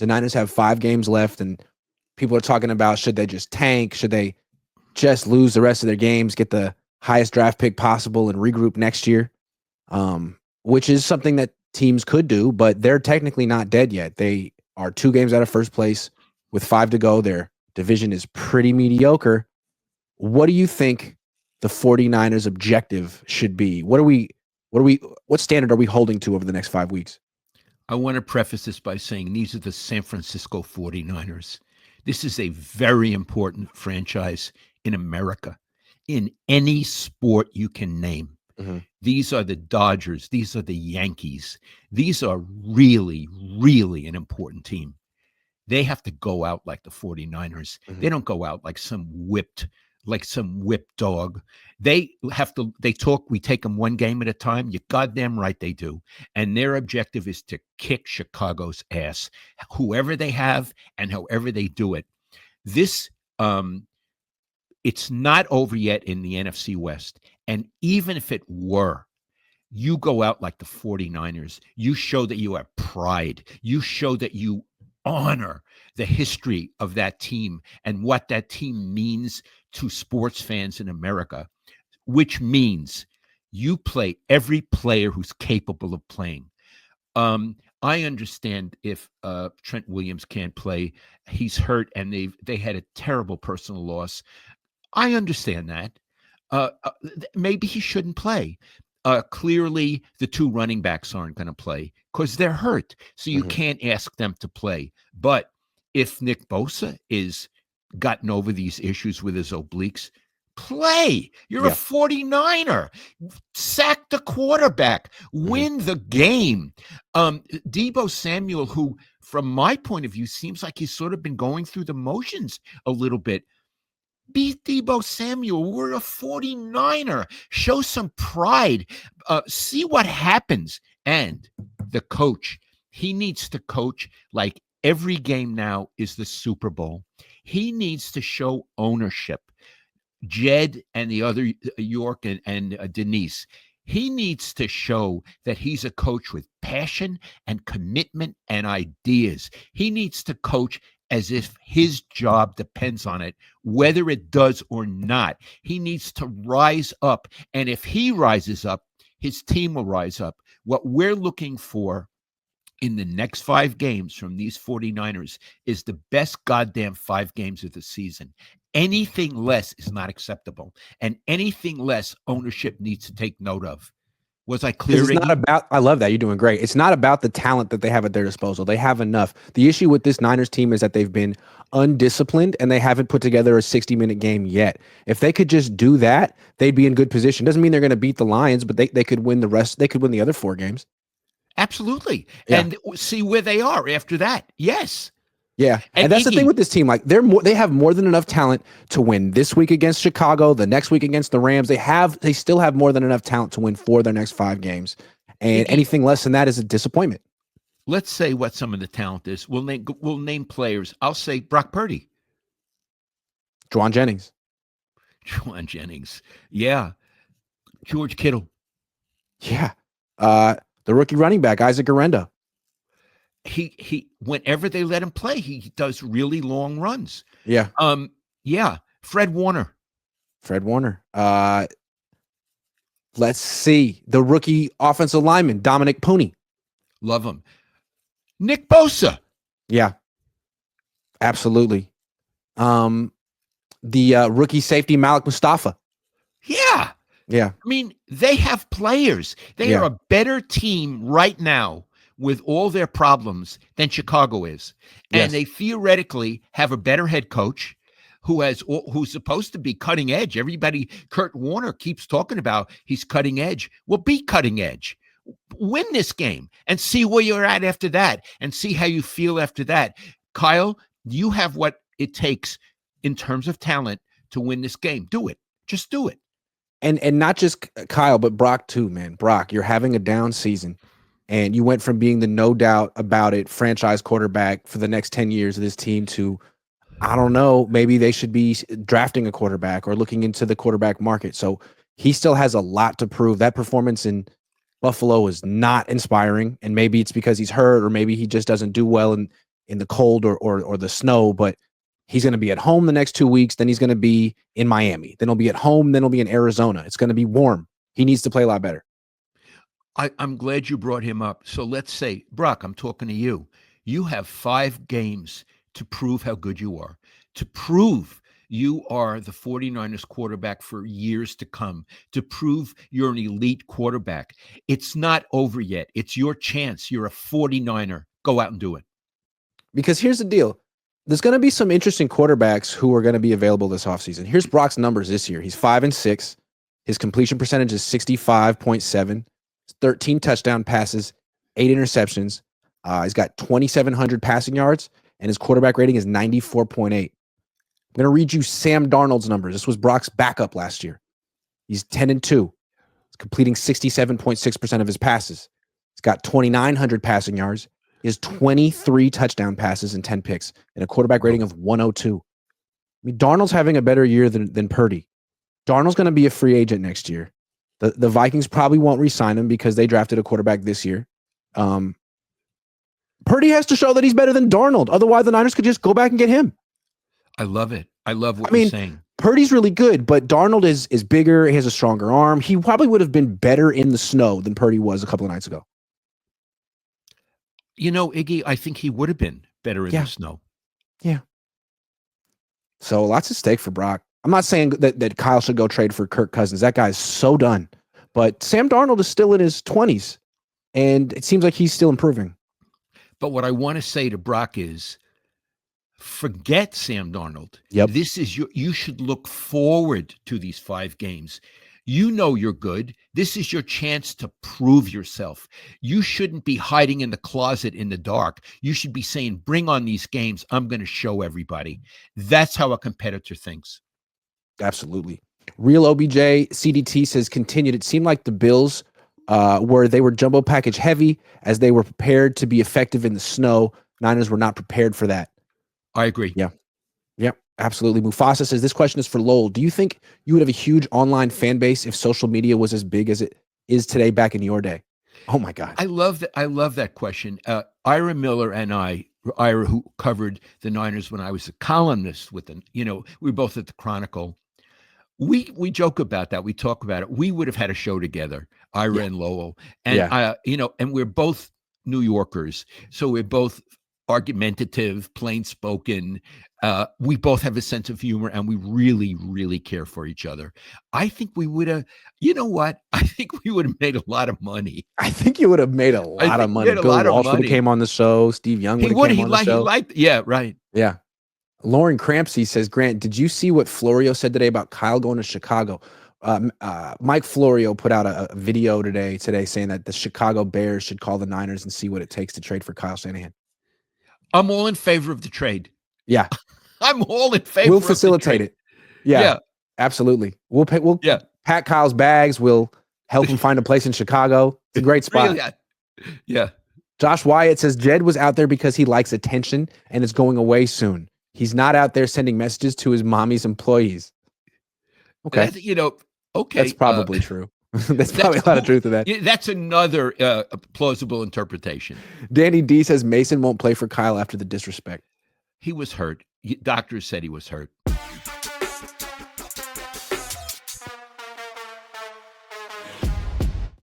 The Niners have 5 games left, and people are talking about should they just tank? Should they just lose the rest of their games, get the highest draft pick possible, and regroup next year? Which is something that teams could do, but they're technically not dead yet. They are 2 games out of first place with 5 to go. Their division is pretty mediocre. What do you think the 49ers objective should be? What standard are we holding to over the next 5 weeks? I want to preface this by saying these are the San Francisco 49ers. This is a very important franchise in America, in any sport you can name. Mm-hmm. These are the Dodgers. These are the Yankees. These are really, really an important team. They have to go out like the 49ers. Mm-hmm. They don't go out like some whipped dog. They talk, we take them one game at a time. You're goddamn right they do. And their objective is to kick Chicago's ass, whoever they have and however they do it. This, it's not over yet in the NFC West. And even if it were, you go out like the 49ers. You show that you have pride. You show that you honor the history of that team and what that team means to sports fans in America, which means you play every player who's capable of playing. I understand if Trent Williams can't play, he's hurt, and they had a terrible personal loss. I understand that. Maybe he shouldn't play. Clearly, the 2 running backs aren't going to play because they're hurt. So you can't ask them to play. But if Nick Bosa is gotten over these issues with his obliques, play. You're a 49er. Sack the quarterback. Win the game. Deebo Samuel, who, from my point of view, seems like he's sort of been going through the motions a little bit. Beat Deebo Samuel. We're a 49er. Show some pride. See what happens. And the coach, he needs to coach like every game now is the Super Bowl. He needs to show ownership. Jed and the other, York and Denise, he needs to show that he's a coach with passion and commitment and ideas. He needs to coach as if his job depends on it, whether it does or not. He needs to rise up. And if he rises up, his team will rise up. What we're looking for in the next 5 games from these 49ers is the best goddamn 5 games of the season. Anything less is not acceptable. And anything less, ownership needs to take note of. Was I clear? It's not about, I love that. You're doing great. It's not about the talent that they have at their disposal. They have enough. The issue with this Niners team is that they've been undisciplined and they haven't put together a 60-minute game yet. If they could just do that, they'd be in good position. Doesn't mean they're going to beat the Lions, but they could win the rest. They could win the other 4 games. Absolutely. Yeah. And see where they are after that. Yes. Yeah. And that's the thing with this team. Like they have more than enough talent to win this week against Chicago, the next week against the Rams. They still have more than enough talent to win 4 of their next 5 games. And anything less than that is a disappointment. Let's say what some of the talent is. We'll name players. I'll say Brock Purdy. Juwan Jennings. Yeah. George Kittle. Yeah. The rookie running back, Isaac Arenda. He whenever they let him play, he does really long runs. Yeah. Yeah. Fred Warner. Let's see. The rookie offensive lineman, Dominic Pooney. Love him. Nick Bosa. Yeah. Absolutely. The rookie safety, Malik Mustafa. Yeah. Yeah. I mean, they have players. They are a better team right now with all their problems than Chicago is. And they theoretically have a better head coach who's supposed to be cutting edge. Everybody, Kurt Warner keeps talking about he's cutting edge. Well, be cutting edge. Win this game and see where you're at after that and see how you feel after that. Kyle, you have what it takes in terms of talent to win this game. Do it. Just do it. And not just Kyle, but Brock too, man. Brock, you're having a down season. And you went from being the no doubt about it franchise quarterback for the next 10 years of this team to, I don't know, maybe they should be drafting a quarterback or looking into the quarterback market. So he still has a lot to prove. That performance in Buffalo is not inspiring. And maybe it's because he's hurt or maybe he just doesn't do well in in the cold or the snow, but he's going to be at home the next 2 weeks. Then he's going to be in Miami. Then he'll be at home. Then he'll be in Arizona. It's going to be warm. He needs to play a lot better. I'm glad you brought him up. So let's say, Brock, I'm talking to you. You have 5 games to prove how good you are, to prove you are the 49ers quarterback for years to come, to prove you're an elite quarterback. It's not over yet. It's your chance. You're a 49er. Go out and do it. Because here's the deal. There's going to be some interesting quarterbacks who are going to be available this offseason. Here's Brock's numbers this year. He's 5-6. His completion percentage is 65.7. 13 touchdown passes, 8 interceptions. He's got 2,700 passing yards, and his quarterback rating is 94.8. I'm going to read you Sam Darnold's numbers. This was Brock's backup last year. He's 10-2. He's completing 67.6% of his passes. He's got 2,900 passing yards. He has 23 touchdown passes and 10 picks, and a quarterback rating of 102. I mean, Darnold's having a better year than Purdy. Darnold's going to be a free agent next year. The Vikings probably won't re-sign him because they drafted a quarterback this year. Purdy has to show that he's better than Darnold. Otherwise, the Niners could just go back and get him. I love it. I love what you're saying. Purdy's really good, but Darnold is bigger. He has a stronger arm. He probably would have been better in the snow than Purdy was a couple of nights ago. You know, Iggy, I think he would have been better in the snow. Yeah. So lots at stake for Brock. I'm not saying that Kyle should go trade for Kirk Cousins. That guy's so done. But Sam Darnold is still in his 20s, and it seems like he's still improving. But what I want to say to Brock is, forget Sam Darnold. Yep. This is you should look forward to these 5 games. You know you're good. This is your chance to prove yourself. You shouldn't be hiding in the closet in the dark. You should be saying, bring on these games. I'm going to show everybody. That's how a competitor thinks. Absolutely. Real OBJ CDT says continued. It seemed like the Bills they were jumbo package heavy as they were prepared to be effective in the snow. Niners were not prepared for that. I agree. Yeah. Yep. Absolutely. Mufasa says this question is for Lowell. Do you think you would have a huge online fan base if social media was as big as it is today back in your day? Oh my God. I love that. I love that question. Ira Miller and Ira, who covered the Niners when I was a columnist with them, we were both at the Chronicle. We joke about that. We talk about it. We would have had a show together, Ira and Lowell. And and we're both New Yorkers. So we're both argumentative, plain spoken. We both have a sense of humor, and we really, really care for each other. I think we would have, you know what? I think we would have made a lot of money. I think you would have made a lot of money. Bill Walsh would have came on the show. Steve Young would have came on the show. Yeah, right. Yeah. Lauren Crampsey says, Grant, did you see what Florio said today about Kyle going to Chicago? Mike Florio put out a video today saying that the Chicago Bears should call the Niners and see what it takes to trade for Kyle Shanahan. I'm all in favor of the trade. Yeah. I'm all in favor. We'll facilitate it. Yeah. Absolutely. We'll pack Kyle's bags. We'll help him find a place in Chicago. It's a great spot. Really? Yeah. Josh Wyatt says Jed was out there because he likes attention and is going away soon. He's not out there sending messages to his mommy's employees. Okay. Okay. That's probably true. There's probably a lot of truth to that. That's another plausible interpretation. Danny D says Mason won't play for Kyle after the disrespect. He was hurt. Doctors said he was hurt.